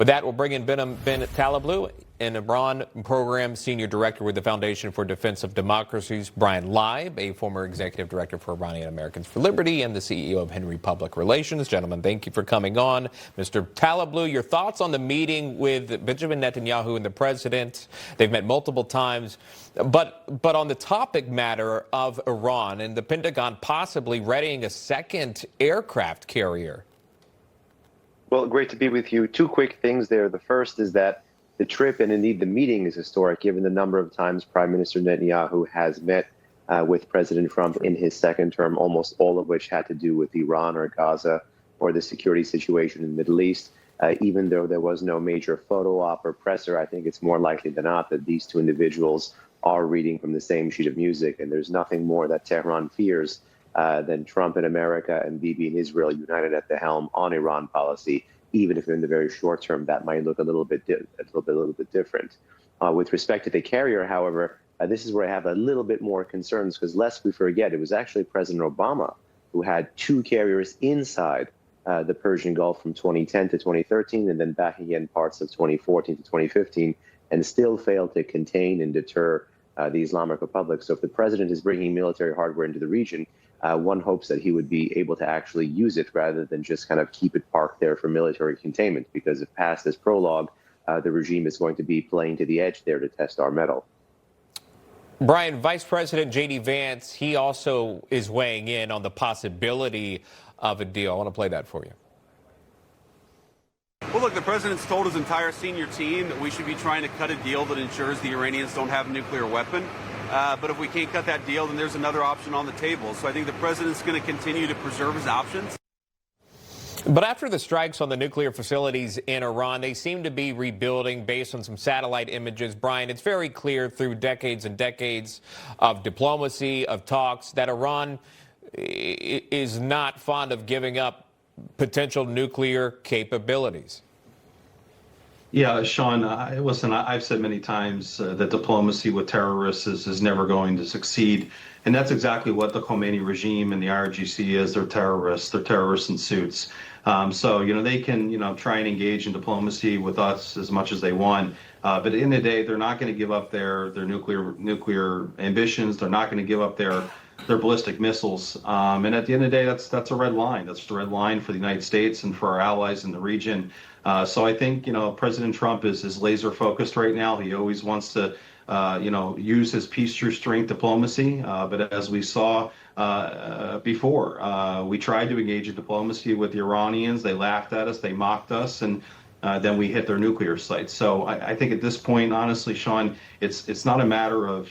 With that, we'll bring in Behnam Ben Taleblu, an Iran program senior director with the Foundation for Defense of Democracies, Brian Leib, a former executive director for Iranian Americans for Liberty, and the CEO of Henry Public Relations. Gentlemen, thank you for coming on. Mr. Taleblu, your thoughts on the meeting with Benjamin Netanyahu and the president? They've met multiple times, but on the topic matter of Iran and the Pentagon possibly readying a second aircraft carrier. Well, great to be with you. Two quick things there. The first is that the trip and indeed the meeting is historic, given the number of times Prime Minister Netanyahu has met with President Trump in his second term, almost all of which had to do with Iran or Gaza or the security situation in the Middle East. Even though there was no major photo op or presser, I think it's more likely than not that these two individuals are reading from the same sheet of music, and there's nothing more that Tehran fears than Trump in America and Bibi in Israel united at the helm on Iran policy, even if in the very short term that might look a little bit different. With respect to the carrier, however, this is where I have a little bit more concerns, because lest we forget, it was actually President Obama who had two carriers inside the Persian Gulf from 2010 to 2013, and then back again parts of 2014 to 2015, and still failed to contain and deter the Islamic Republic. So if the president is bringing military hardware into the region, one hopes that he would be able to actually use it rather than just kind of keep it parked there for military containment, because if past this prologue, the regime is going to be playing to the edge there to test our mettle. Brian, Vice President J.D. Vance, he also is weighing in on the possibility of a deal. I want to play that for you. Well, look, the president's told his entire senior team that we should be trying to cut a deal that ensures the Iranians don't have a nuclear weapon. But if we can't cut that deal, then there's another option on the table. So I think the president's going to continue to preserve his options. But after the strikes on the nuclear facilities in Iran, they seem to be rebuilding based on some satellite images. Brian, it's very clear through decades and decades of diplomacy, of talks, that Iran is not fond of giving up potential nuclear capabilities. Yeah, Sean, listen, I've said many times that diplomacy with terrorists is never going to succeed. And that's exactly what the Khomeini regime and the IRGC is. They're terrorists. They're terrorists in suits. So, they can, try and engage in diplomacy with us as much as they want. But at the end of the day, they're not going to give up their nuclear ambitions. They're not going to give up their ballistic missiles. And at the end of the day, that's a red line. That's the red line for the United States and for our allies in the region. So I think, President Trump is laser focused right now. He always wants to, use his peace through strength diplomacy. But as we saw before, we tried to engage in diplomacy with the Iranians. They laughed at us. They mocked us. And then we hit their nuclear sites. So I think at this point, honestly, Sean, it's not a matter of,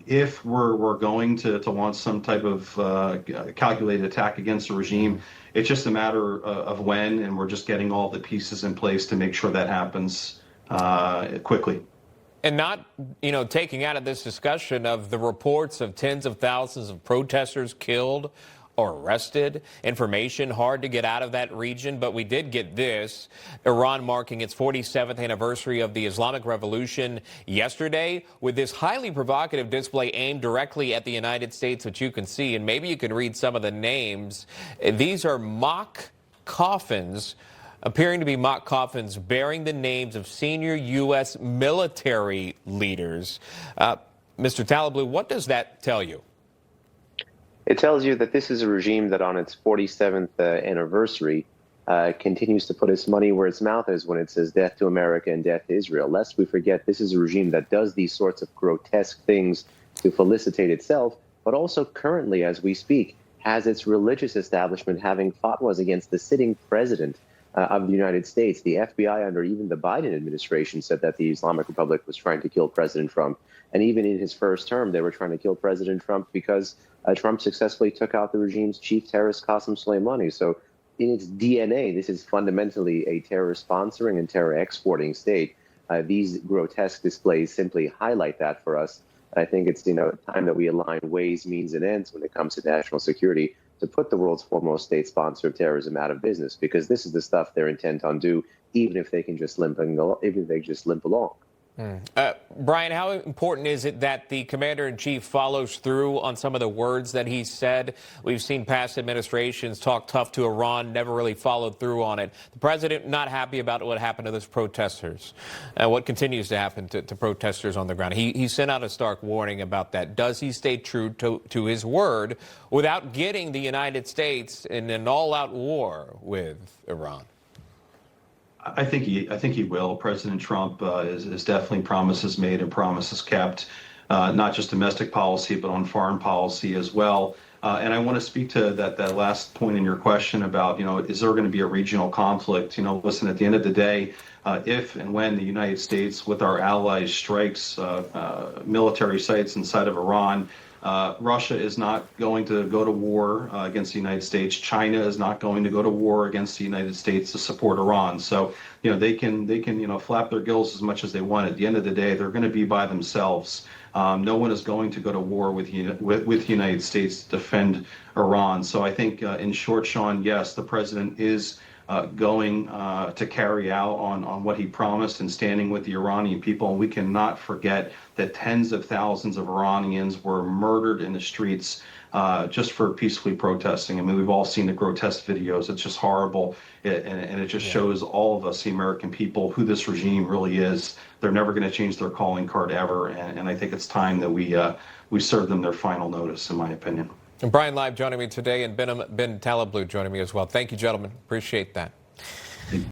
if we're going to launch some type of calculated attack against the regime. It's just a matter of when, and we're just getting all the pieces in place to make sure that happens quickly. And not, taking out of this discussion of the reports of tens of thousands of protesters killed or arrested. Information hard to get out of that region, but we did get this. Iran marking its 47th anniversary of the Islamic Revolution yesterday with this highly provocative display aimed directly at the United States, which you can see, and maybe you can read some of the names. These are mock coffins, appearing to be mock coffins bearing the names of senior U.S. military leaders. Mr. Taleblu, what does that tell you? It tells you that this is a regime that on its 47th anniversary continues to put its money where its mouth is when it says death to America and death to Israel. Lest we forget, this is a regime that does these sorts of grotesque things to felicitate itself, but also currently, as we speak, has its religious establishment having fatwas against the sitting president of the United States. The FBI, under even the Biden administration, said that the Islamic Republic was trying to kill President Trump. And even in his first term, they were trying to kill President Trump because Trump successfully took out the regime's chief terrorist, Qasem Soleimani. So in its DNA, this is fundamentally a terror sponsoring and terror exporting state. These grotesque displays simply highlight that for us. I think it's time that we align ways, means, and ends when it comes to national security to put the world's foremost state sponsor of terrorism out of business, because this is the stuff they're intent on do, even if they can just limp along. Brian, how important is it that the commander-in-chief follows through on some of the words that he said? We've seen past administrations talk tough to Iran, never really followed through on it. The president not happy about what happened to those protesters, what continues to happen to protesters on the ground. He sent out a stark warning about that. Does he stay true to his word without getting the United States in an all-out war with Iran? I think he will. President Trump is definitely promises made and promises kept, not just domestic policy, but on foreign policy as well. And I want to speak to that last point in your question about, is there going to be a regional conflict? Listen, at the end of the day, if and when the United States, with our allies, strikes military sites inside of Iran, Russia is not going to go to war against the United States. China is not going to go to war against the United States to support Iran. So, they can flap their gills as much as they want. At the end of the day, they're going to be by themselves. No one is going to go to war with the United States to defend Iran. So I think, in short, Sean, yes, the president is going to carry out on what he promised and standing with the Iranian people. And we cannot forget that tens of thousands of Iranians were murdered in the streets just for peacefully protesting. I mean, we've all seen the grotesque videos. It's just horrible. And it just shows all of us, the American people, who this regime really is. They're never going to change their calling card ever. And I think it's time that we serve them their final notice, in my opinion. And Brian Live joining me today, and Behnam Ben Taleblu joining me as well. Thank you, gentlemen. Appreciate that.